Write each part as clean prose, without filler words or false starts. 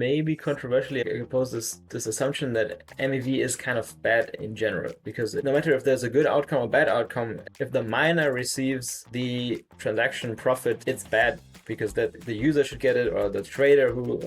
maybe controversially oppose this assumption that MEV is kind of bad in general, because no matter if there's a good outcome or bad outcome, if the miner receives the transaction profit, it's bad because that the user should get it, or the trader who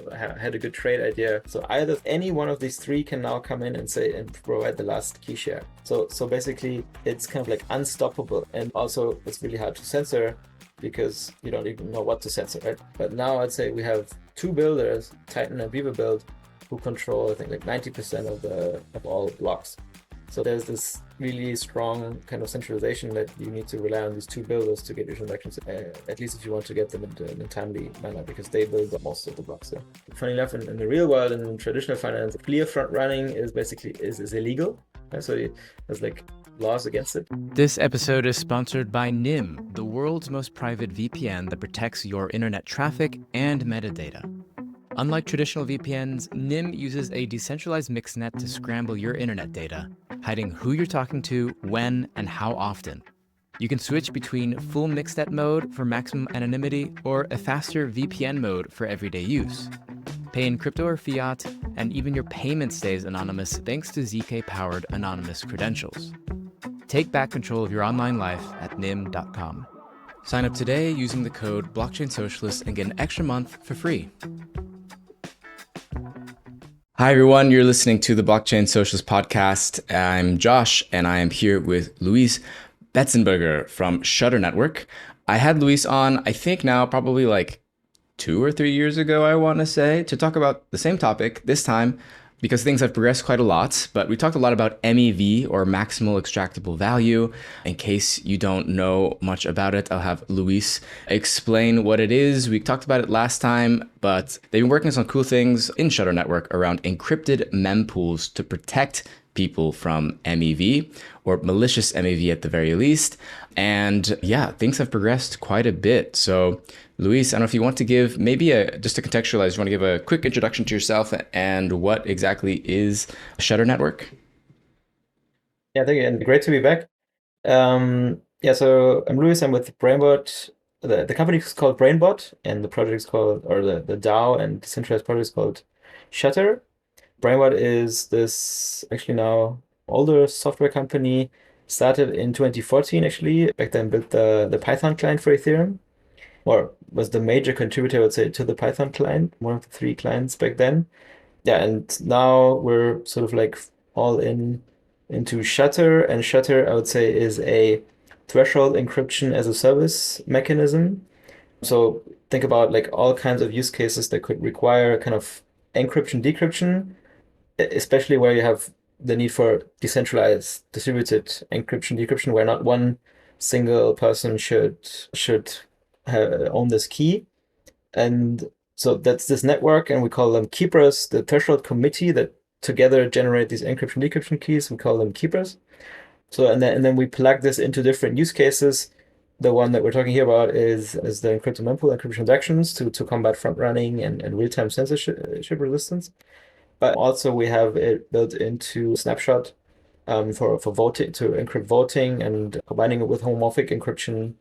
had a good trade idea. So either any one of these three can now come in and say and provide the last key share. So basically it's kind of like unstoppable, and also it's really hard to censor because you don't even know what to censor, right? But now I'd say we have two builders, Titan and Beaver Build, who control I think like 90% of all blocks. So there's this really strong kind of centralization that you need to rely on these two builders to get your transactions, at least if you want to get them in a timely manner, because they build most of the blocks. So funny enough, in the real world and in traditional finance, clear front running is basically is illegal. So there's like laws against it. This episode is sponsored by NIM, the world's most private VPN that protects your internet traffic and metadata. Unlike traditional VPNs, NIM uses a decentralized mixnet to scramble your internet data, hiding who you're talking to, when, and how often. You can switch between full mixnet mode for maximum anonymity or a faster VPN mode for everyday use. Pay in crypto or fiat, and even your payment stays anonymous thanks to ZK-powered anonymous credentials. Take back control of your online life at nim.com. Sign up today using the code BlockchainSocialist and get an extra month for free. Hi, everyone. You're listening to the Blockchain Socialist podcast. I'm Josh, and I am here with Luis Bezzenberger from Shutter Network. I had Luis on, I think now probably like 2 or 3 years ago, I want to say, to talk about the same topic this time, because things have progressed quite a lot. But we talked a lot about MEV, or maximal extractable value. In case you don't know much about it, I'll have Luis explain what it is. We talked about it last time, but they've been working on some cool things in Shutter Network around encrypted mempools to protect people from MEV, or malicious MEV at the very least. And yeah, things have progressed quite a bit. So Luis, I don't know if you want to give maybe just to contextualize, you want to give a quick introduction to yourself and what exactly is Shutter Network? Yeah, thank you, and great to be back. So I'm Luis. I'm with Brainbot. The company is called Brainbot, and the project is called, or the DAO and decentralized project is called Shutter. Brainbot is this actually now older software company, started in 2014 actually. Back then built the Python client for Ethereum, or was the major contributor, I would say, to the Python client, one of the 3 clients back then. Yeah, and now we're sort of like all into Shutter, and Shutter, I would say, is a threshold encryption as a service mechanism. So think about like all kinds of use cases that could require kind of encryption, decryption, especially where you have the need for decentralized, distributed encryption, decryption, where not one single person should own this key. And so that's this network, and we call them keepers, the threshold committee that together generate these encryption, decryption keys. We call them keepers. So and then we plug this into different use cases. The one that we're talking here about is the encrypted mempool encryption transactions to combat front running and real-time censorship resistance. But also we have it built into Snapshot for voting, to encrypt voting, and combining it with homomorphic encryption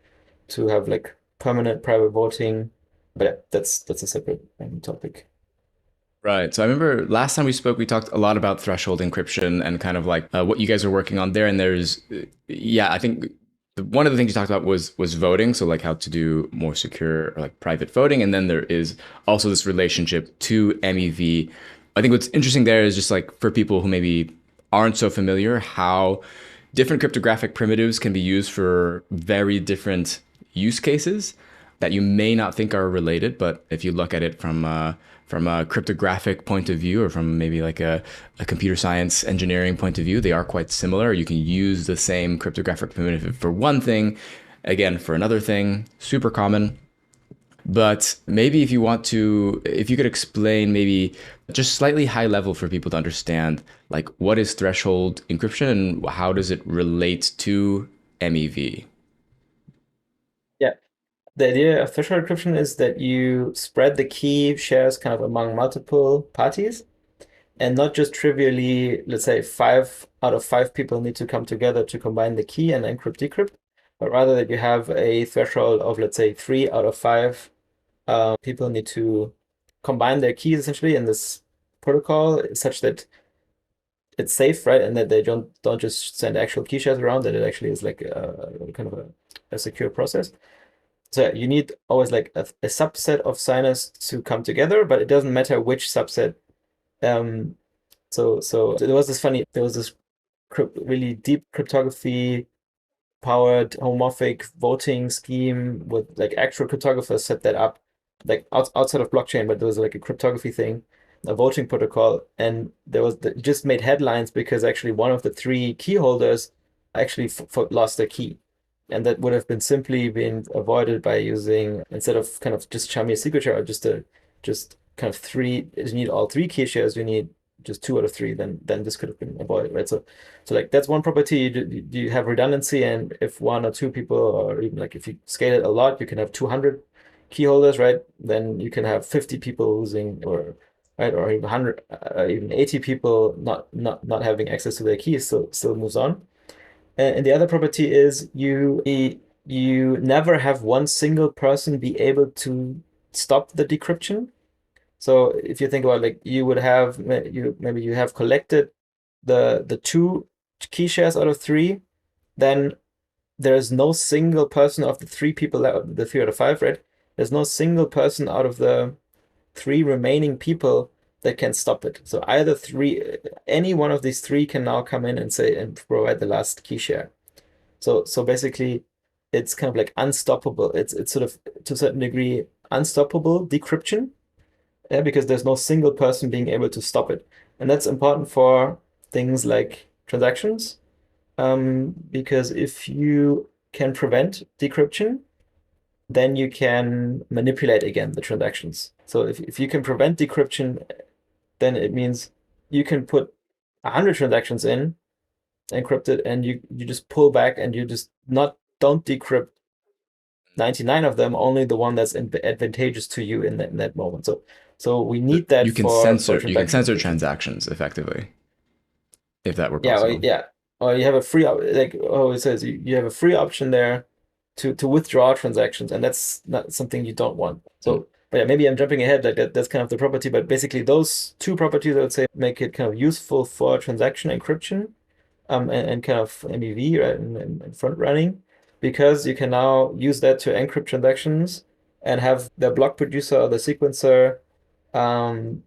to have like permanent private voting. But yeah, that's a separate topic. Right. So I remember last time we spoke, we talked a lot about threshold encryption and kind of like what you guys are working on there. And there's, I think one of the things you talked about was voting. So like how to do more secure or like private voting. And then there is also this relationship to MEV. I think what's interesting there is just like for people who maybe aren't so familiar, how different cryptographic primitives can be used for very different use cases that you may not think are related. But if you look at it from a cryptographic point of view, or from maybe like a computer science engineering point of view, they are quite similar. You can use the same cryptographic primitive for one thing, again, for another thing, super common. But maybe if you could explain maybe just slightly high level for people to understand, like what is threshold encryption and how does it relate to MEV? Yeah. The idea of threshold encryption is that you spread the key shares kind of among multiple parties, and not just trivially, let's say 5 out of 5 people need to come together to combine the key and encrypt decrypt, but rather that you have a threshold of, let's say, 3 out of 5 people need to combine their keys essentially in this protocol such that it's safe, right? And that they don't just send actual key shares around, that it actually is like kind of a secure process. So you need always like a subset of signers to come together, but it doesn't matter which subset. So there was this really deep cryptography powered homomorphic voting scheme with like actual cryptographers set that up like outside of blockchain, but there was like a cryptography thing, a voting protocol, and it just made headlines because actually one of the three key holders actually lost their key. And that would have been simply been avoided by using, instead of kind of just chummy signature or just kind of three, you need all three key shares, you need just two out of three, then this could have been avoided, right? So like that's one property. You have redundancy, and if one or two people, or even like if you scale it a lot, you can have 200 key holders, right? Then you can have 50 people losing, or right, or even 100, even 80 people not having access to their keys. Still moves on. And the other property is you never have one single person be able to stop the decryption. So if you think about like you would have maybe you have collected the two key shares out of three, then there's no single person of the three people out, the three out of five, right? There's no single person out of the three remaining people that can stop it. So any one of these three can now come in and say and provide the last key share. So basically, it's kind of like unstoppable. It's sort of to a certain degree unstoppable decryption, because there's no single person being able to stop it, and that's important for things like transactions, because if you can prevent decryption, then you can manipulate again the transactions. So if you can prevent decryption, then it means you can put 100 transactions in encrypted, and you just pull back and you just not don't decrypt 99 of them, only the one that's advantageous to you in that moment. So we need that for You can transaction censor encryption. transactions effectively, if that were Yeah, well, possible. yeah. Or you have a like it says you have a free option there to withdraw transactions, and that's not something you don't want. Mm. So, but yeah, maybe I'm jumping ahead. Like that's kind of the property, but basically those two properties I would say make it kind of useful for transaction encryption, and kind of MEV, right, and front running, because you can now use that to encrypt transactions and have the block producer or the sequencer um,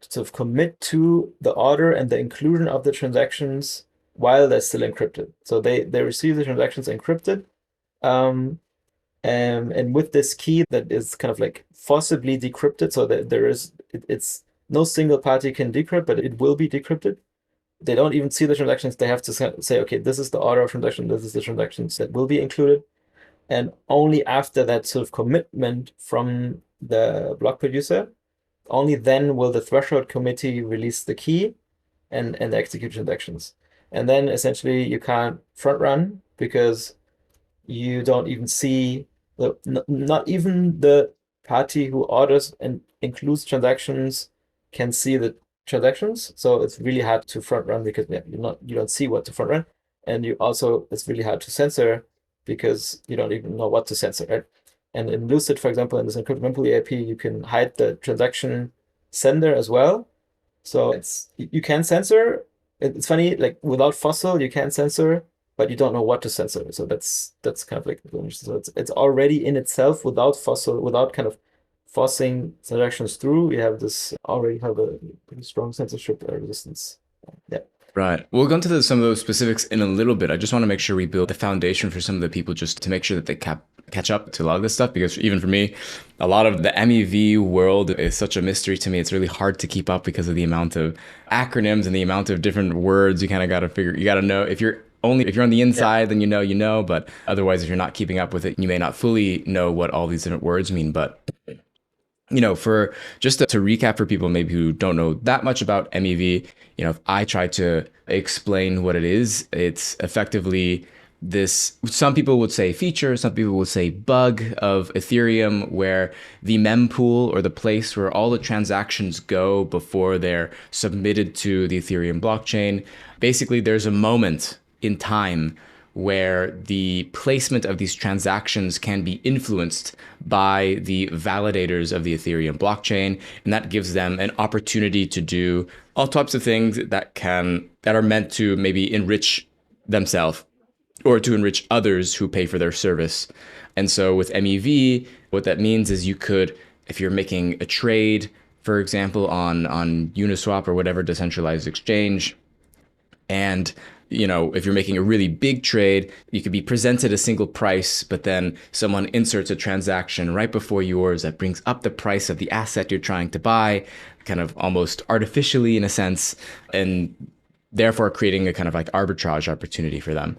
sort of commit to the order and the inclusion of the transactions while they're still encrypted. So they receive the transactions encrypted, um, and with this key that is kind of like forcibly decrypted, so that it's no single party can decrypt, but it will be decrypted. They don't even see the transactions. They have to say, okay, this is the order of transaction, this is the transactions that will be included. And only after that sort of commitment from the block producer, only then will the threshold committee release the key and execute transactions. And then essentially you can't front run because you don't even see not even the party who orders and includes transactions can see the transactions. So it's really hard to front run because you don't see what to front run. And it's really hard to censor because you don't even know what to censor, right? And in Lucid, for example, in this encrypted mempool EIP, you can hide the transaction sender as well. So you can censor. It's funny, like without FOCIL, you can censor, but you don't know what to censor. So that's kind of like so it's already in itself without FOCIL, without kind of forcing transactions through. We already have a pretty strong censorship resistance. Yeah. Right. We'll go into some of those specifics in a little bit. I just want to make sure we build the foundation for some of the people just to make sure that they catch up to a lot of this stuff. Because even for me, a lot of the MEV world is such a mystery to me. It's really hard to keep up because of the amount of acronyms and the amount of different words you kind of got to figure. You got to know if you're on the Yeah. inside, then you know. But otherwise, if you're not keeping up with it, you may not fully know what all these different words mean. But for just to recap for people maybe who don't know that much about MEV, if I try to explain what it is, it's effectively this, some people would say feature, some people would say bug of Ethereum, where the mempool, or the place where all the transactions go before they're submitted to the Ethereum blockchain, basically there's a moment in time where the placement of these transactions can be influenced by the validators of the Ethereum blockchain, and that gives them an opportunity to do all types of things that are meant to maybe enrich themselves or to enrich others who pay for their service. And so with MEV, what that means is you could, if you're making a trade, for example, on Uniswap or whatever decentralized exchange, and if you're making a really big trade, you could be presented a single price, but then someone inserts a transaction right before yours that brings up the price of the asset you're trying to buy, kind of almost artificially in a sense, and therefore creating a kind of like arbitrage opportunity for them.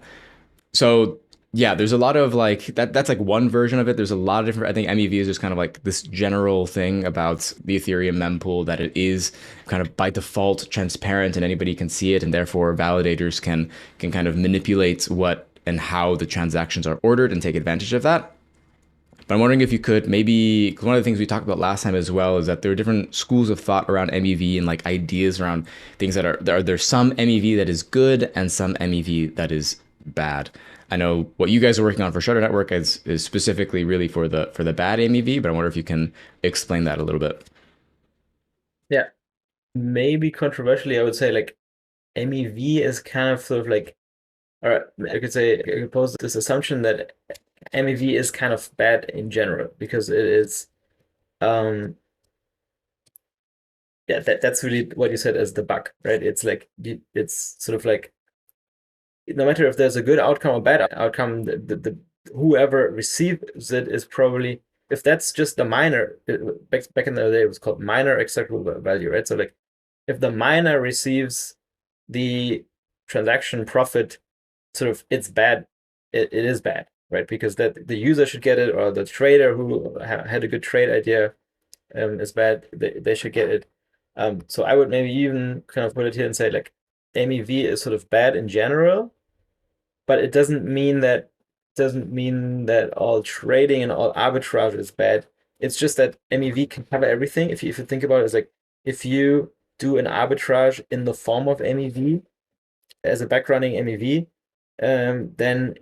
So yeah, there's a lot of like that's like one version of it. There's a lot of different. I think MEV is just kind of like this general thing about the Ethereum mempool, that it is kind of by default transparent and anybody can see it, and therefore validators can kind of manipulate what and how the transactions are ordered and take advantage of that. But I'm wondering if you could maybe, because one of the things we talked about last time as well is that there are different schools of thought around MEV and like ideas around things that there's some MEV that is good and some MEV that is bad. I know what you guys are working on for Shutter Network is specifically really for the bad MEV, but I wonder if you can explain that a little bit. Yeah, maybe controversially, I would say like MEV is kind of sort of like, or I could say, I could pose this assumption that MEV is kind of bad in general because it is, yeah, that's really what you said as the bug, right? It's like it's sort of like no matter if there's a good outcome or bad outcome, the whoever receives it is probably, if that's just the miner, back in the day it was called miner acceptable value, right? So like if the miner receives the transaction profit, sort of it's bad, it is bad, right? Because that the user should get it, or the trader who had a good trade idea is bad, they should get it. So I would maybe even kind of put it here and say like MEV is sort of bad in general, but it doesn't mean that all trading and all arbitrage is bad. It's just that MEV can cover everything. If you think about it, it's like if you do an arbitrage in the form of MEV as a backrunning MEV, then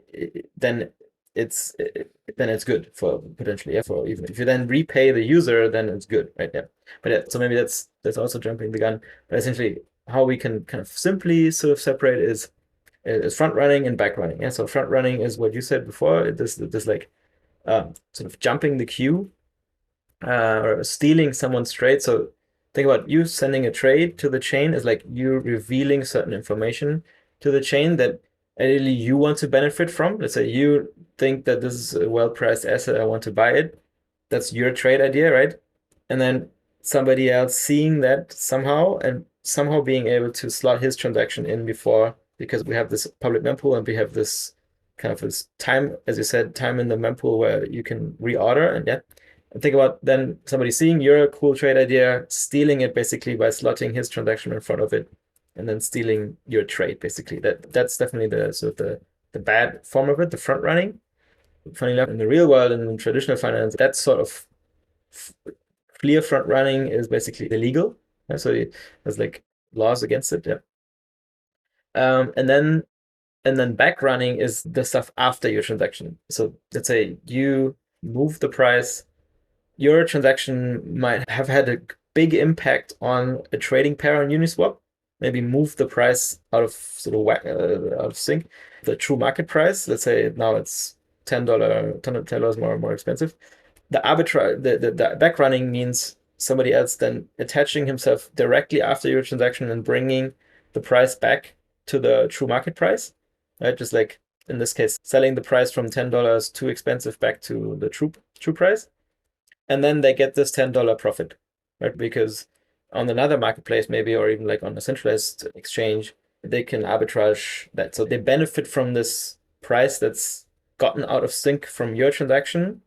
it's good for potentially, yeah, for even if you then repay the user, then it's good, right? Yeah. But yeah, so maybe that's also jumping the gun. But essentially, how we can kind of simply sort of separate is front running and back running. Yeah. So front running is what you said before. This like sort of jumping the queue or stealing someone's trade. So think about you sending a trade to the chain is like you revealing certain information to the chain that ideally you want to benefit from. Let's say you think that this is a well-priced asset, I want to buy it. That's your trade idea, right? And then somebody else seeing that somehow and somehow being able to slot his transaction in before, because we have this public mempool and we have this kind of this time, as you said, time in the mempool where you can reorder. And yeah, and think about then somebody seeing your cool trade idea, stealing it basically by slotting his transaction in front of it, and then stealing your trade basically. That's definitely the sort of the bad form of it, the front running. Funny enough, in the real world and in traditional finance, that sort of clear front running is basically illegal. Yeah, so there's like laws against it. Yeah. And then back running is the stuff after your transaction. So let's say you move the price, your transaction might have had a big impact on a trading pair on Uniswap, maybe move the price out of sort of out of sync. The true market price, let's say now it's $10 more expensive. The arbitrage, the back running means somebody else then attaching himself directly after your transaction and bringing the price back to the true market price, right? Just like in this case, selling the price from $10 too expensive back to the true price. And then they get this $10 profit, right? Because on another marketplace, maybe, or even like on a centralized exchange, they can arbitrage that. So they benefit from this price that's gotten out of sync from your transaction,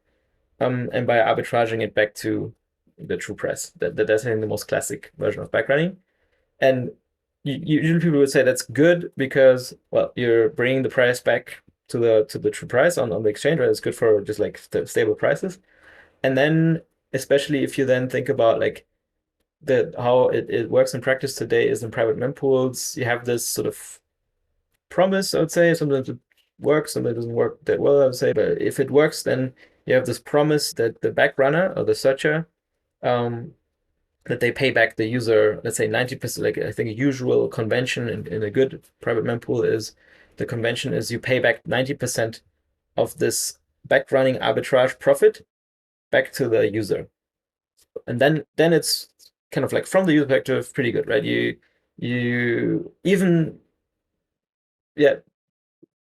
and by arbitraging it back to the true price. That's I think the most classic version of backrunning. And usually people would say that's good because, well, you're bringing the price back to the true price on the exchange, right? It's good for just like stable prices. And then, especially if you then think about like how it works in practice today is in private mempools, you have this sort of promise, I would say, sometimes works, and it doesn't work that well, I would say. But if it works, then you have this promise that the backrunner or the searcher, um, that they pay back the user, let's say 90%. Like I think a usual convention in a good private mempool is the convention is you pay back 90% of this backrunning arbitrage profit back to the user. And then it's kind of like from the user perspective, pretty good, right? You even, yeah,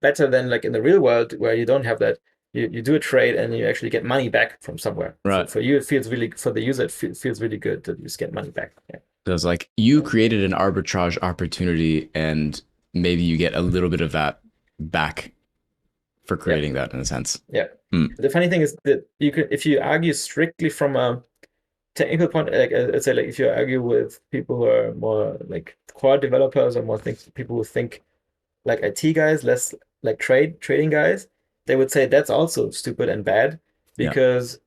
better than like in the real world where you don't have that. You do a trade and you actually get money back from somewhere. Right. For you, it feels really, for the user, it feels really good that you just get money back. Yeah. So it's like you created an arbitrage opportunity and maybe you get a little bit of that back for Yeah. creating that in a sense. Yeah. Mm. The funny thing is that you can, if you argue strictly from a technical point, like I'd say, like if you argue with people who are more like core developers or more people who think like IT guys, less like trading guys, they would say that's also stupid and bad Yeah. because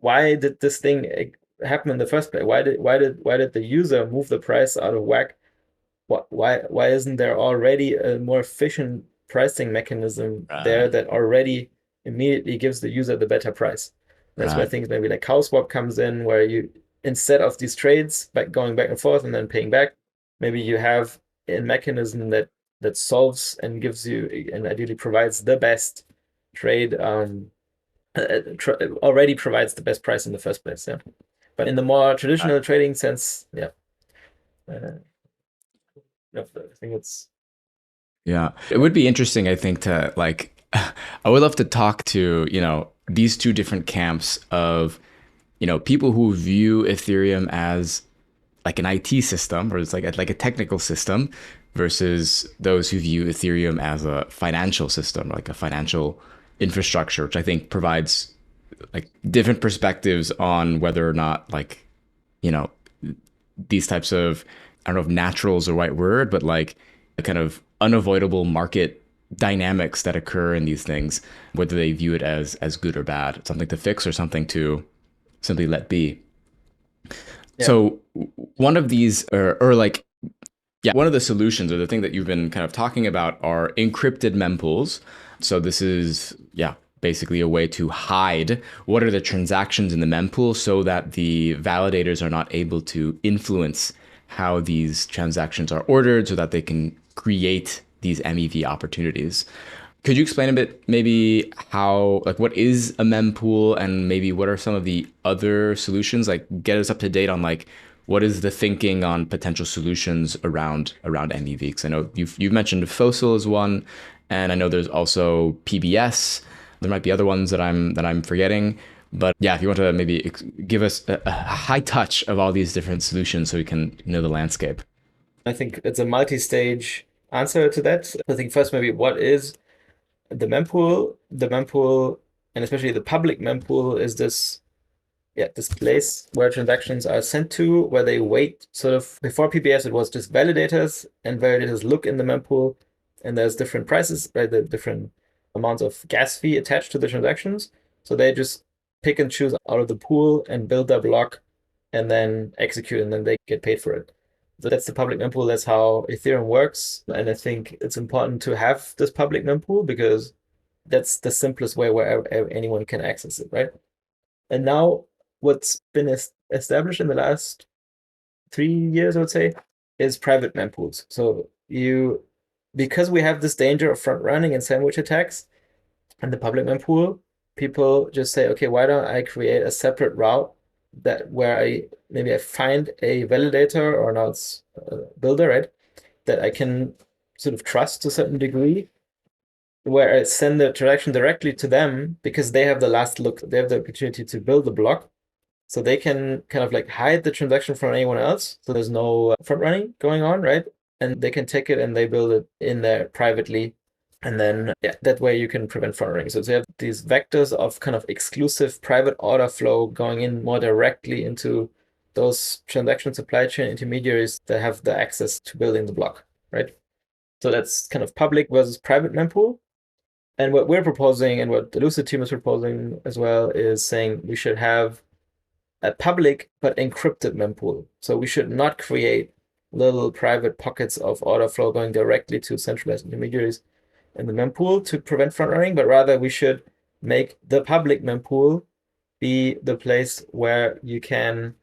why did this thing happen in the first place? Why did the user move the price out of whack? Why isn't there already a more efficient pricing mechanism there Right. that already immediately gives the user the better price? That's where Right. things maybe like cow swap comes in, where you, instead of these trades going back and forth and then paying back, maybe you have a mechanism that solves and gives you and ideally provides the best trade, already provides the best price in the first place. Yeah. But in the more Right. traditional trading sense, yeah. Uh, I think it's Yeah. It would be interesting, I think, to like, I would love to talk to, these two different camps of, people who view Ethereum as like an IT system or it's like a technical system versus those who view Ethereum as a financial system, like a financial infrastructure, which I think provides like different perspectives on whether or not like, you know, these types of, I don't know if natural is the right word, but like the kind of unavoidable market dynamics that occur in these things, whether they view it as good or bad, something to fix or something to simply let be. yeah. So one of these, or like, yeah, one of the solutions or the thing that you've been kind of talking about are encrypted mempools. So this is, yeah, basically a way to hide what are the transactions in the mempool so that the validators are not able to influence how these transactions are ordered so that they can create these MEV opportunities. Could you explain a bit maybe how, like, what is a mempool and maybe what are some of the other solutions? Like, get us up to date on like what is the thinking on potential solutions around MEV? Because I know you've mentioned FOCIL as one, and I know there's also PBS. There might be other ones that I'm forgetting. But yeah, if you want to maybe give us a high touch of all these different solutions so we can know the landscape. I think it's a multi-stage answer to that. I think first maybe what is the mempool? The mempool, and especially the public mempool, is this place where transactions are sent to, where they wait. Sort of before PBS, it was just validators, and validators look in the mempool, and there's different prices, right? The different amounts of gas fee attached to the transactions. So they just pick and choose out of the pool and build their block, and then execute, and then they get paid for it. So that's the public mempool. That's how Ethereum works, and I think it's important to have this public mempool because that's the simplest way where anyone can access it, right? And now what's been established in the last 3 years, I would say, is private mempools. So because we have this danger of front running and sandwich attacks and the public mempool, people just say, okay, why don't I create a separate route that where I find a validator, or now it's a builder, right? That I can sort of trust to a certain degree, where I send the transaction directly to them because they have the last look, they have the opportunity to build the block. So they can kind of like hide the transaction from anyone else. So there's no front running going on, right? And they can take it and they build it in there privately. And then, yeah, that way you can prevent front running. So you have these vectors of kind of exclusive private order flow going in more directly into those transaction supply chain intermediaries that have the access to building the block, right? So that's kind of public versus private mempool. And what we're proposing and what the Lucid team is proposing as well is saying we should have a public but encrypted mempool. So we should not create little private pockets of order flow going directly to centralized intermediaries. in the mempool to prevent front running, but rather we should make the public mempool be the place where you can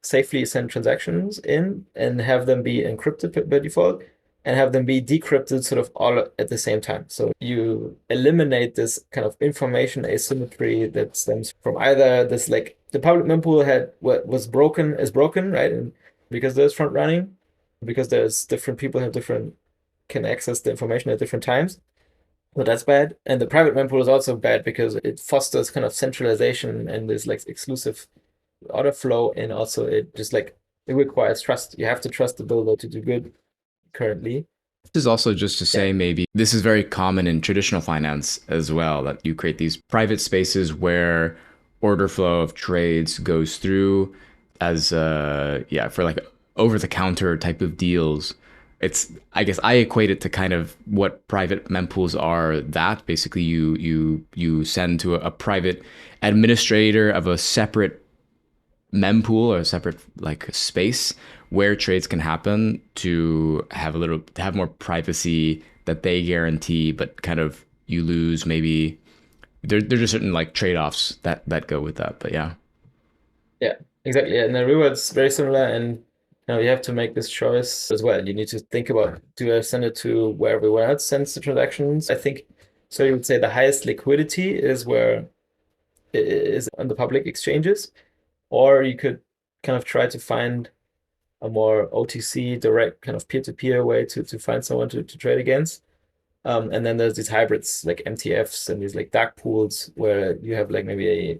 safely send transactions in and have them be encrypted by default and have them be decrypted sort of all at the same time. So you eliminate this kind of information asymmetry that stems from either this, like the public mempool had what was broken is broken, right? And because there's front running, because there's different people have different can access the information at different times. So that's bad. And the private mempool is also bad because it fosters kind of centralization and this like exclusive order flow, and also it just like it requires trust. You have to trust the builder to do good currently. This is also just to say, maybe this is very common in traditional finance as well, that you create these private spaces where order flow of trades goes through as for like over the counter type of deals. It's, I guess I equate it to kind of what private mempools are, that basically you send to a private administrator of a separate mempool or a separate like space where trades can happen, to have to have more privacy that they guarantee, but kind of you lose maybe there's just certain like trade-offs that go with that. But yeah. Yeah, exactly. Yeah. And the reward's very similar, and you have to make this choice as well. You need to think about, do I send it to where everyone else sends the transactions? I think so. You would say the highest liquidity is where it is on the public exchanges, or you could kind of try to find a more OTC direct kind of peer-to-peer way to find someone to trade against. And then there's these hybrids like MTFs and these like dark pools where you have like maybe a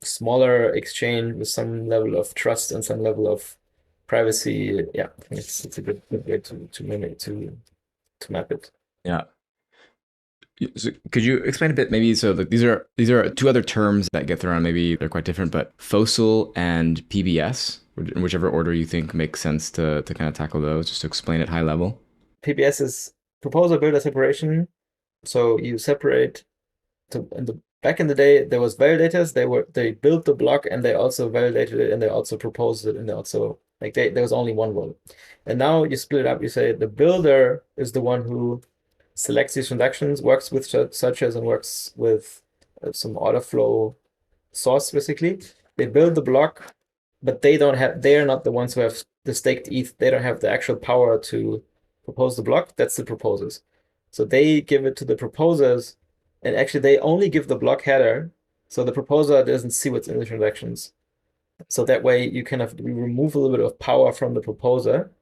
smaller exchange with some level of trust and some level of privacy. Yeah, I think it's a good way to map it. Yeah. So could you explain a bit, maybe? So like, these are two other terms that get thrown around. Maybe they're quite different, but FOCIL and PBS, in whichever order you think makes sense to kind of tackle those, just to explain it high level. PBS is proposer builder separation. So you separate back in the day there was validators. They built the block and they also validated it and they also proposed it and they also like there was only one role. And now you split it up. You say the builder is the one who selects these transactions, works with searches and works with some order flow source basically. They build the block, but they are not the ones who have the staked ETH. They don't have the actual power to propose the block. That's the proposers. So they give it to the proposers, and actually they only give the block header, so the proposer doesn't see what's in the transactions. So that way you kind of remove a little bit of power from the proposer.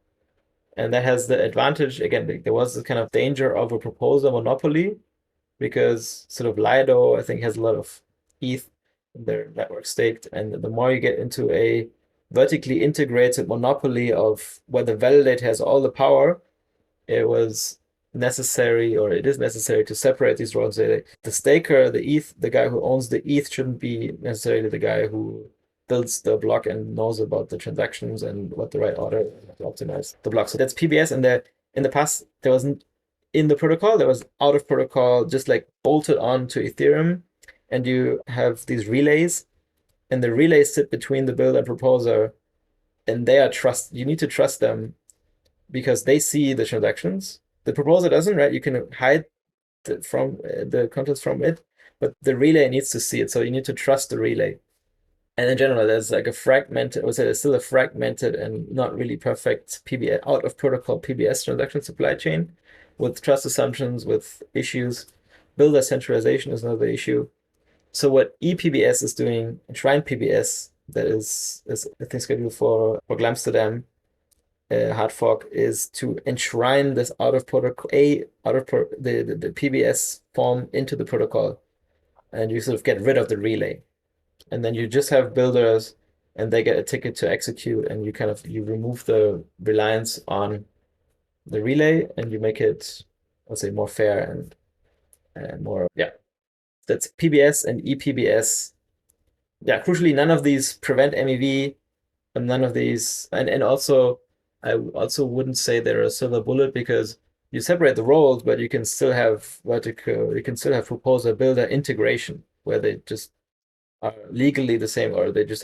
And that has the advantage, again, there was this kind of danger of a proposer monopoly, because sort of Lido, I think, has a lot of ETH in their network staked. And the more you get into a vertically integrated monopoly of where the validator has all the power, it was necessary, or it is necessary, to separate these roles. The staker, the ETH, the guy who owns the ETH shouldn't be necessarily the guy who builds the block and knows about the transactions and what the right order to optimize the block. So that's PBS. And in the past, there wasn't in the protocol, there was out of protocol, just like bolted on to Ethereum. And you have these relays, and the relays sit between the builder and proposer, and you need to trust them because they see the transactions. The proposer doesn't, right? You can hide from the contents from it, but the relay needs to see it. So you need to trust the relay. And in general, there's like a fragmented, there's still a fragmented and not really perfect PBS, out of protocol PBS transaction supply chain with trust assumptions, with issues. Builder centralization is another issue. So what ePBS is doing, Enshrined PBS, that is I think scheduled for Glamsterdam hard fork, is to enshrine this out of protocol, the PBS form into the protocol, and you sort of get rid of the relay. And then you just have builders and they get a ticket to execute, and you remove the reliance on the relay and you make it, I'll say, more fair and more, yeah. That's PBS and ePBS. Yeah, crucially, none of these prevent MEV, and none of these, and also I also wouldn't say they're a silver bullet, because you separate the roles, but you can still have proposer builder integration where they just are legally the same, or they just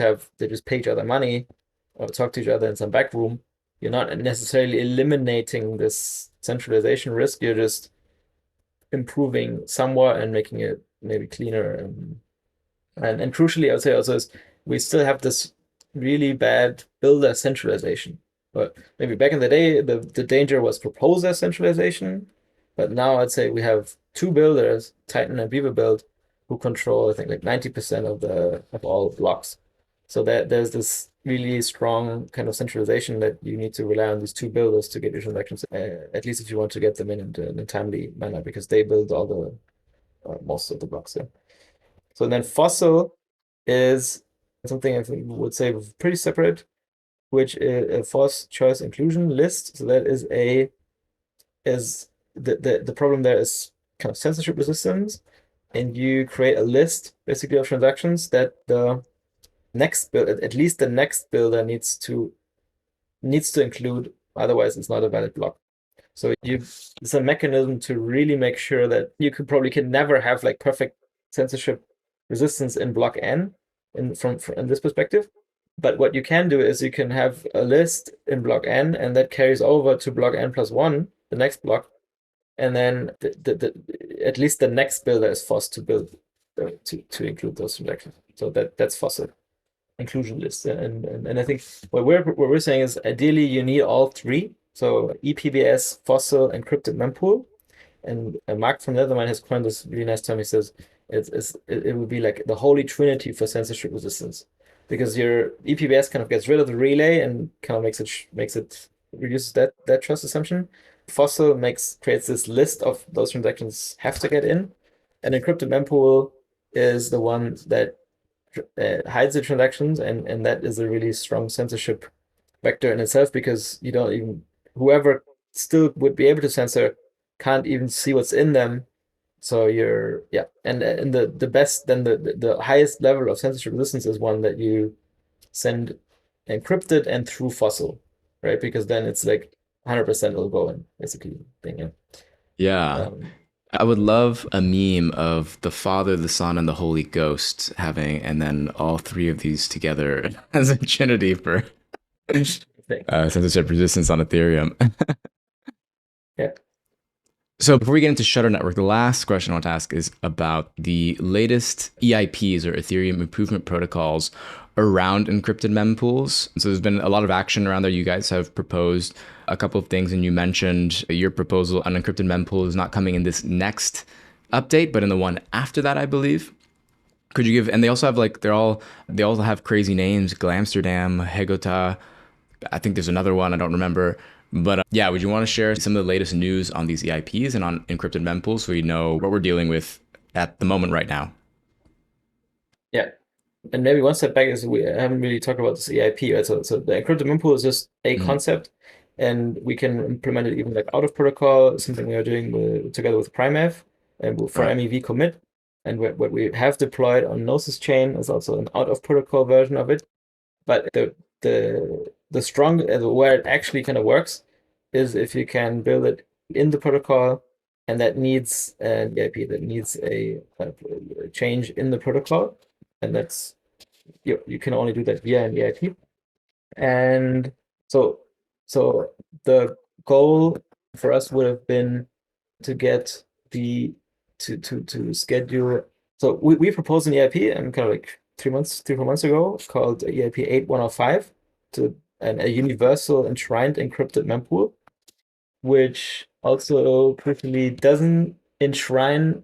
pay each other money or talk to each other in some back room. You're not necessarily eliminating this centralization risk. You're just improving somewhat and making it maybe cleaner. And crucially, I would say also is we still have this really bad builder centralization. But maybe back in the day, the danger was proposer centralization. But now I'd say we have two builders, Titan and Beaver Build, who control, I think, like 90% of all blocks. So there's this really strong kind of centralization that you need to rely on these two builders to get your transactions, at least if you want to get them in a timely manner, because they build all the most of the blocks. Yeah. So then FOCIL is something I think would say pretty separate, which is a force choice inclusion list. So that is the problem there is kind of censorship resistance, and you create a list basically of transactions that the next build, at least the next builder needs to include, otherwise it's not a valid block. So it's a mechanism to really make sure that you can never have like perfect censorship resistance in block N from this perspective. But what you can do is you can have a list in block N, and that carries over to block N plus one, the next block, and then at least the next builder is forced to build to include those transactions. So that's FOCIL inclusion list. And I think what we're saying is ideally you need all three. So EPBS, FOCIL, Encrypted Mempool. And Mark from Nethermind has coined this really nice term. He says it would be like the holy trinity for censorship resistance, because your EPBS kind of gets rid of the relay and kind of reduces that trust assumption. FOCIL creates this list of those transactions have to get in, and Encrypted Mempool is the one that hides the transactions, and that is a really strong censorship vector in itself, because you don't even whoever still would be able to censor can't even see what's in them. So and the highest level of censorship resistance is one that you send encrypted and through FOCIL, right? Because then it's like 100% will go in basically thing. Yeah. Yeah. I would love a meme of the Father, the Son, and the Holy Ghost having, and then all three of these together as a trinity for censorship resistance on Ethereum. Yeah. So before we get into Shutter Network, the last question I want to ask is about the latest EIPs, or Ethereum Improvement Protocols, around encrypted mempools. So there's been a lot of action around there. You guys have proposed a couple of things, and you mentioned your proposal on encrypted mempool is not coming in this next update, but in the one after that, I believe. Could you give? And they also have they all have crazy names: Glamsterdam, Hegota. I think there's another one I don't remember. But yeah, would you want to share some of the latest news on these EIPs and on encrypted mempools, so we know what we're dealing with at the moment right now? Yeah. And maybe one step back is we haven't really talked about this EIP, right? So the encrypted mempool is just a concept, and we can implement it even like out of protocol, something we are doing together with PrimeMeV and for MEV commit. And what we have deployed on Gnosis chain is also an out of protocol version of it. But the strong where it actually kind of works is if you can build it in the protocol, and that needs an EIP, that needs a change in the protocol, and that's you can only do that via an EIP. And so the goal for us would have been to get to schedule. So we proposed an EIP and kind of like 3-4 months ago, called EIP 8105, a universal enshrined encrypted mempool, which also crucially doesn't enshrine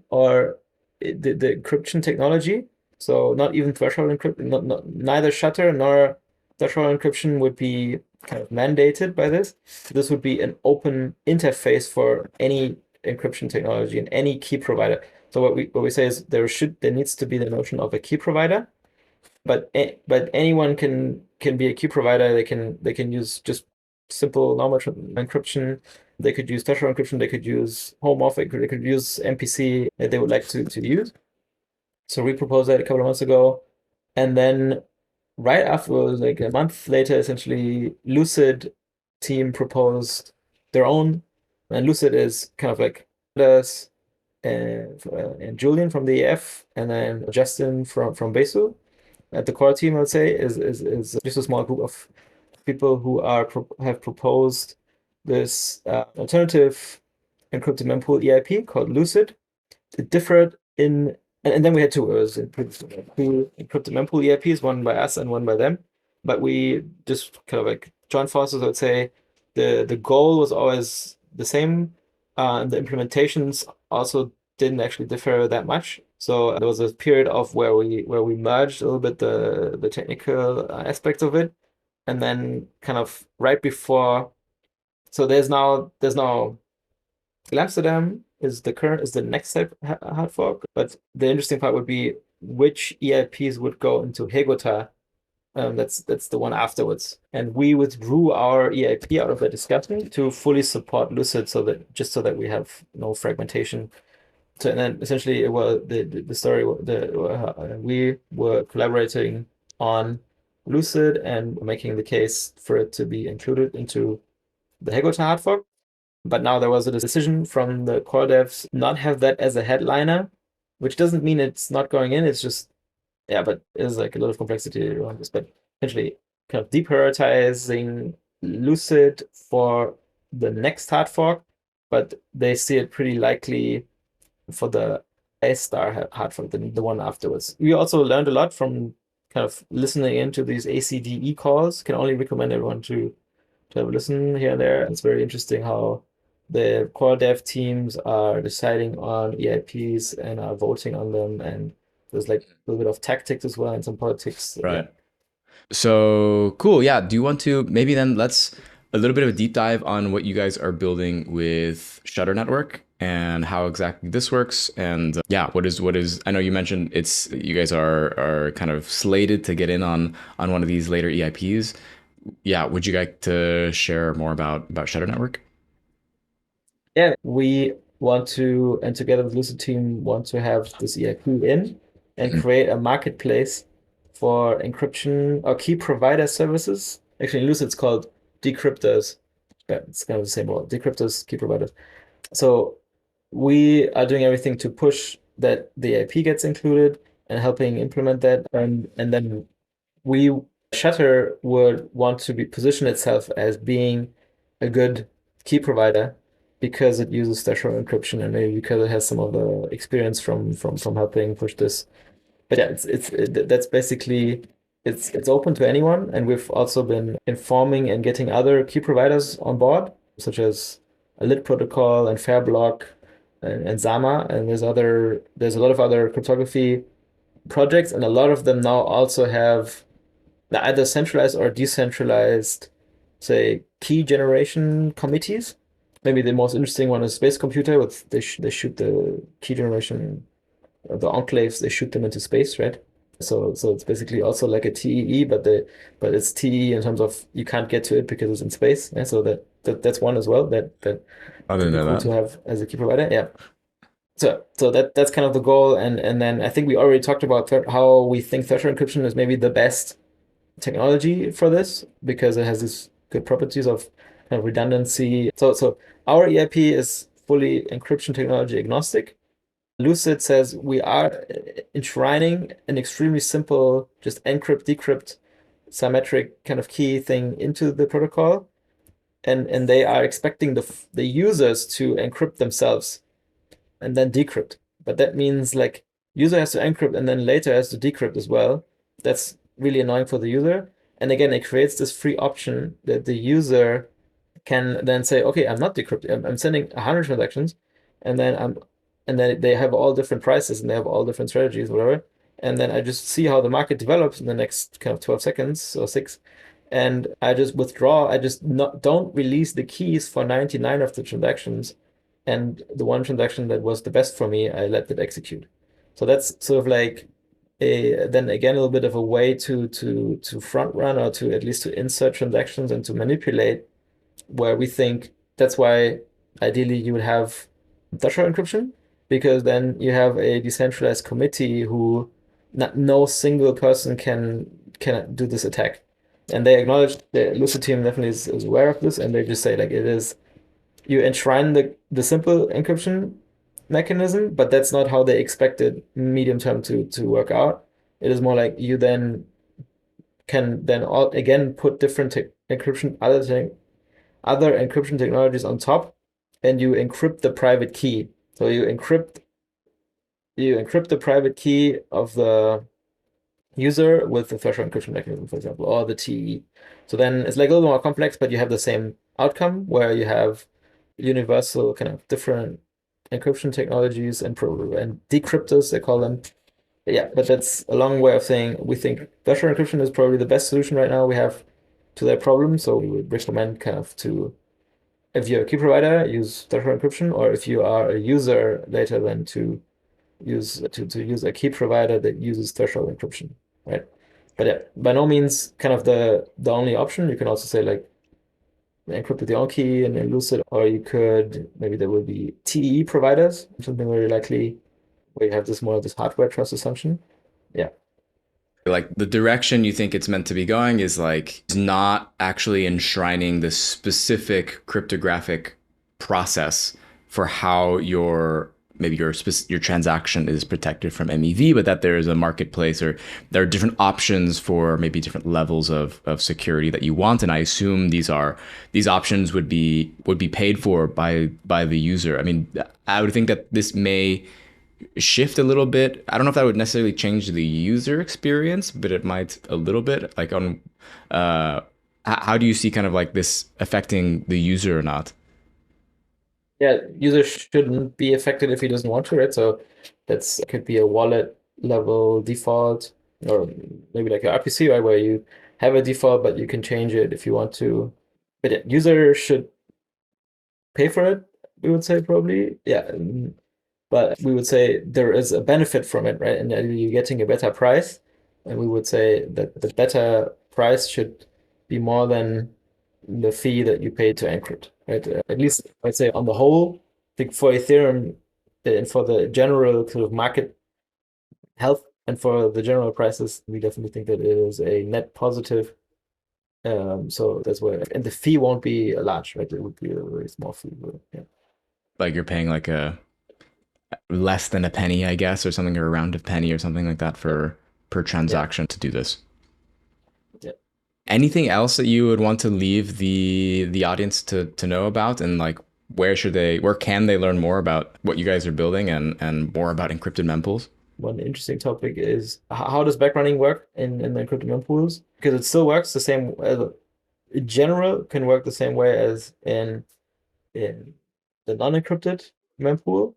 the encryption technology. So not even threshold encryption, neither shutter nor threshold encryption would be kind of mandated by this. This would be an open interface for any encryption technology and any key provider. So what we say is there needs to be the notion of a key provider, but anyone can be a key provider. They can use just simple normal encryption. They could use threshold encryption. They could use homomorphic. They could use MPC that they would like to use. So we proposed that a couple of months ago, and then right afterwards, like a month later, essentially, Lucid team proposed their own, and Lucid is kind of like us and Julian from the EF, and then Justin from Besu. At the core team, I would say, is just a small group of people who have proposed this alternative encrypted mempool EIP called Lucid. It differed in, and then we had two. It was two encrypted mempool EIPs, one by us and one by them. But we just kind of like joined forces. I would say the goal was always the same. And the implementations also didn't actually differ that much. So there was a period of where we merged a little bit the technical aspects of it, and then kind of right before. So there's now Amsterdam is the next step hard fork, but the interesting part would be which EIPs would go into Hegota. That's the one afterwards. And we withdrew our EIP out of the discussion to fully support Lucid, so that we have no fragmentation. So and then essentially it was the story we were collaborating on Lucid and making the case for it to be included into the Hegota hard fork. But now there was a decision from the core devs not have that as a headliner, which doesn't mean it's not going in. It's just, yeah, but there's like a lot of complexity around this. But essentially, kind of deprioritizing Lucid for the next hard fork, but they see it pretty likely for the A star hard fork, the one afterwards. We also learned a lot from kind of listening into these ACDE calls. Can only recommend everyone to have a listen here and there. It's very interesting how the core dev teams are deciding on EIPs and are voting on them, and there's like a little bit of tactics as well and some politics. Right. So cool. Yeah. Do you want to maybe then let's a little bit of a deep dive on what you guys are building with Shutter Network and how exactly this works? And yeah, what is I know you mentioned it's you guys are kind of slated to get in on one of these later EIPs. Yeah, would you like to share more about Shutter Network? Yeah, we want to, and together with Lucid team, want to have this EIP in and Mhm. create a marketplace for encryption or key provider services. Actually, in Lucid, it's called decryptors. Yeah, it's kind of the same word, decryptors, key providers. So we are doing everything to push that the IP gets included and helping implement that. And then we Shutter would want to be position itself as being a good key provider because it uses threshold encryption and maybe because it has some of the experience from helping push this. But yeah, that's basically it's open to anyone, and we've also been informing and getting other key providers on board, such as a lit protocol and Fairblock and Zama, and there's a lot of other cryptography projects, and a lot of them now also have either centralized or decentralized, say, key generation committees. Maybe the most interesting one is Space Computer, with they shoot the key generation, the enclaves, they shoot them into space, right? So it's basically also like a TEE, but it's TEE in terms of you can't get to it because it's in space. Yeah? So that's one as well that I could didn't be know cool that. to have as a key provider. Yeah. So that's kind of the goal, and then I think we already talked about how we think threshold encryption is maybe the best technology for this because it has these good properties of kind of redundancy. So our EIP is fully encryption technology agnostic. Lucid says we are enshrining an extremely simple, just encrypt, decrypt, symmetric kind of key thing into the protocol, and they are expecting the users to encrypt themselves and then decrypt. But that means like user has to encrypt and then later has to decrypt as well. That's really annoying for the user. And again, it creates this free option that the user can then say, okay, I'm not decrypting. I'm sending 100 transactions, and then they have all different prices and they have all different strategies, whatever. And then I just see how the market develops in the next kind of 12 seconds or six. And I just withdraw. I just don't release the keys for 99 of the transactions. And the one transaction that was the best for me, I let it execute. So that's sort of like then again a little bit of a way to front run or to at least to insert transactions and to manipulate where we think that's why ideally you would have threshold encryption because then you have a decentralized committee who no single person can do this attack. And they acknowledge the Lucid team definitely is aware of this, and they just say like it is you enshrine the simple encryption mechanism, but that's not how they expected medium term to work out. It is more like you then can then all again put different encryption other encryption technologies on top, and you encrypt the private key. So you encrypt the private key of the user with the threshold encryption mechanism, for example, or the TE. So then it's like a little more complex, but you have the same outcome where you have universal kind of different encryption technologies and decryptors, they call them. Yeah, but that's a long way of saying we think threshold encryption is probably the best solution right now we have to that problem. So we would recommend kind of to, if you're a key provider, use threshold encryption, or if you are a user later, then to use a key provider that uses threshold encryption, right? But yeah, by no means kind of the only option. You can also say like encrypt with your own key and then lose it, or you could, maybe there will be TE providers, something very likely where you have this more of this hardware trust assumption. Yeah. Like the direction you think it's meant to be going is like not actually enshrining the specific cryptographic process for how maybe your transaction is protected from MEV, but that there is a marketplace or there are different options for maybe different levels of security that you want. And I assume these options would be paid for by the user. I mean, I would think that this may shift a little bit. I don't know if that would necessarily change the user experience, but it might a little bit. Like on, how do you see kind of like this affecting the user or not? Yeah, user shouldn't be affected if he doesn't want to, right? So that's could be a wallet level default, or maybe like your RPC, right, where you have a default, but you can change it if you want to. But yeah, user should pay for it, we would say probably. Yeah. But we would say there is a benefit from it, right? And you're getting a better price. And we would say that the better price should be more than the fee that you pay to encrypt, right? At least I'd say on the whole, I think for Ethereum and for the general sort of market health and for the general prices, we definitely think that it is a net positive. So that's where, and the fee won't be large, right? It would be a very small fee. But yeah. Like you're paying like a less than a penny, I guess, or something, or around a penny or something like that for per Yeah. transaction to do this. Yeah. Anything else that you would want to leave the audience to know about, and like where can they learn more about what you guys are building and more about encrypted mempools? One interesting topic is how does backrunning work in the encrypted mempools? Because it still works the same as in general can work the same way as in the non-encrypted mempool.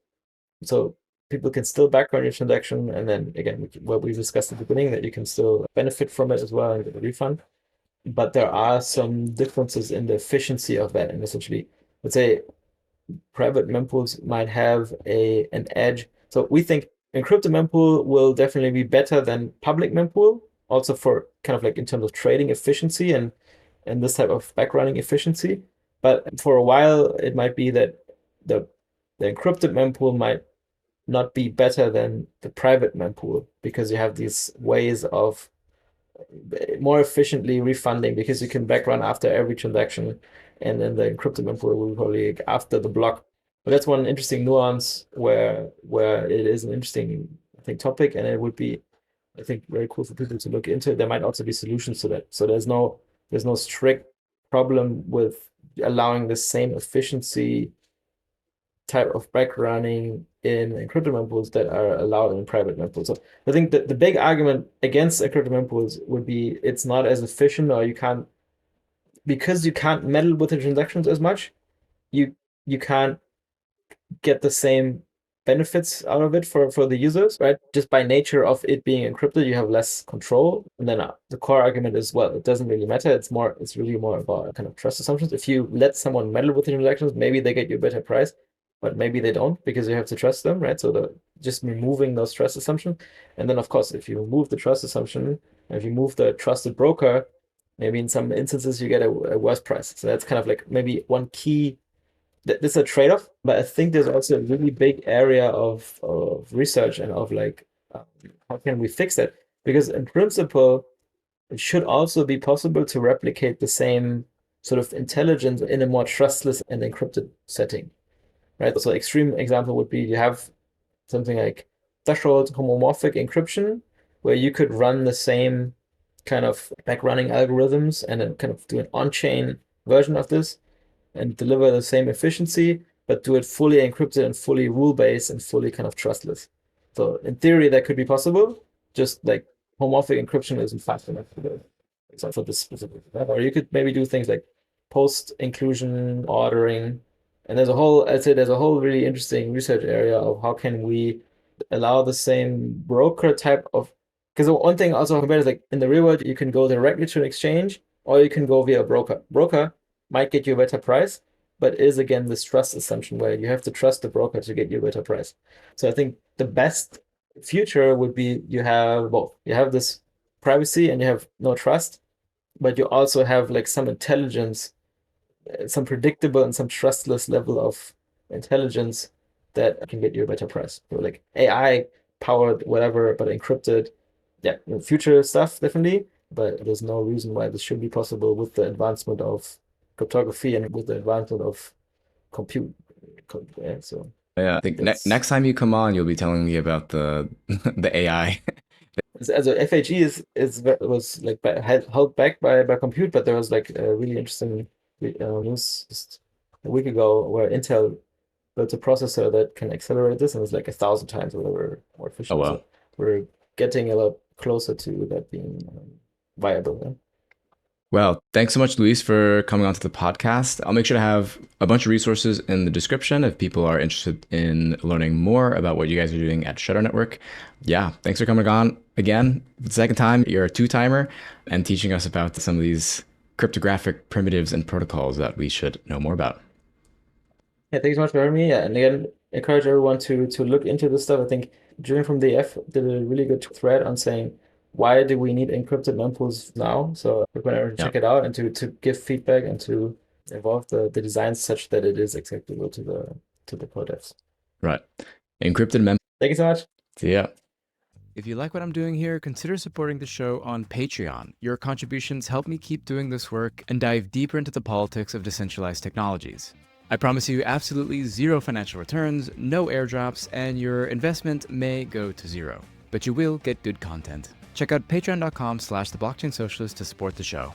So people can still backrun your transaction, and then again, what we discussed at the beginning, that you can still benefit from it as well and get a refund. But there are some differences in the efficiency of that, and essentially, let's say private mempools might have an edge. So we think encrypted mempool will definitely be better than public mempool, also for kind of like in terms of trading efficiency and this type of backrunning efficiency. But for a while, it might be that the the encrypted mempool might not be better than the private mempool because you have these ways of more efficiently refunding because you can backrun after every transaction, and then the encrypted mempool will probably like after the block. But that's one interesting nuance where it is an interesting, I think, topic, and it would be, I think, very cool for people to look into. There might also be solutions to that. So there's no strict problem with allowing the same efficiency type of backrunning in encrypted mempools that are allowed in private mempools. So I think that the big argument against encrypted mempools would be it's not as efficient, or because you can't meddle with the transactions as much, you you can't get the same benefits out of it for the users, right? Just by nature of it being encrypted, you have less control. And then the core argument is, well, it doesn't really matter. It's really more about kind of trust assumptions. If you let someone meddle with the transactions, maybe they get you a better price, but maybe they don't because you have to trust them, right? So just removing those trust assumptions. And then of course, if you remove the trust assumption, if you move the trusted broker, maybe in some instances you get a worse price. So that's kind of like maybe one key, this is a trade-off, but I think there's also a really big area of research and of like how can we fix that? Because in principle, it should also be possible to replicate the same sort of intelligence in a more trustless and encrypted setting, right? So extreme example would be you have something like threshold homomorphic encryption, where you could run the same kind of backrunning algorithms and then kind of do an on-chain version of this and deliver the same efficiency, but do it fully encrypted and fully rule-based and fully kind of trustless. So in theory, that could be possible. Just like homomorphic encryption isn't fast enough to do it. So for this specific, or you could maybe do things like post-inclusion ordering. And I'd say there's a whole really interesting research area of how can we allow the same broker type of, because one thing also about is like in the real world, you can go directly to an exchange or you can go via a broker. Broker might get you a better price, but is again this trust assumption where you have to trust the broker to get you a better price. So I think the best future would be you have both. You have this privacy and you have no trust, but you also have like some intelligence, some predictable and some trustless level of intelligence that can get you a better price. So like AI powered whatever, but encrypted. Yeah, future stuff definitely, but there's no reason why this should be possible with the advancement of cryptography and with the advancement of compute. Yeah, so Yeah, I I think think that's next time you come on, you'll be telling me about the the AI. also FHE was like held back by compute, but there was like a really interesting news just a week ago where Intel built a processor that can accelerate this, and it's like 1,000 times or whatever more Oh efficient. wow. So we're getting a lot closer to that being viable. Yeah? Well, thanks so much, Luis, for coming onto the podcast. I'll make sure to have a bunch of resources in the description if people are interested in learning more about what you guys are doing at Shutter Network. Yeah, thanks for coming on again. The second time, you're a two-timer and teaching us about some of these cryptographic primitives and protocols that we should know more about. Yeah, thanks so much for having me. Yeah, and again, encourage everyone to look into this stuff. I think Julian from the F did a really good thread on saying why do we need encrypted mempools now? So I recommend everyone to Yeah, check it out and to give feedback and to evolve the design such that it is acceptable to the code devs. right. Encrypted mem. Thank you so much. See ya. If you like what I'm doing here, consider supporting the show on Patreon. Your contributions help me keep doing this work and dive deeper into the politics of decentralized technologies. I promise you absolutely zero financial returns, no airdrops, and your investment may go to zero. But you will get good content. Check out patreon.com/theblockchainsocialist to support the show.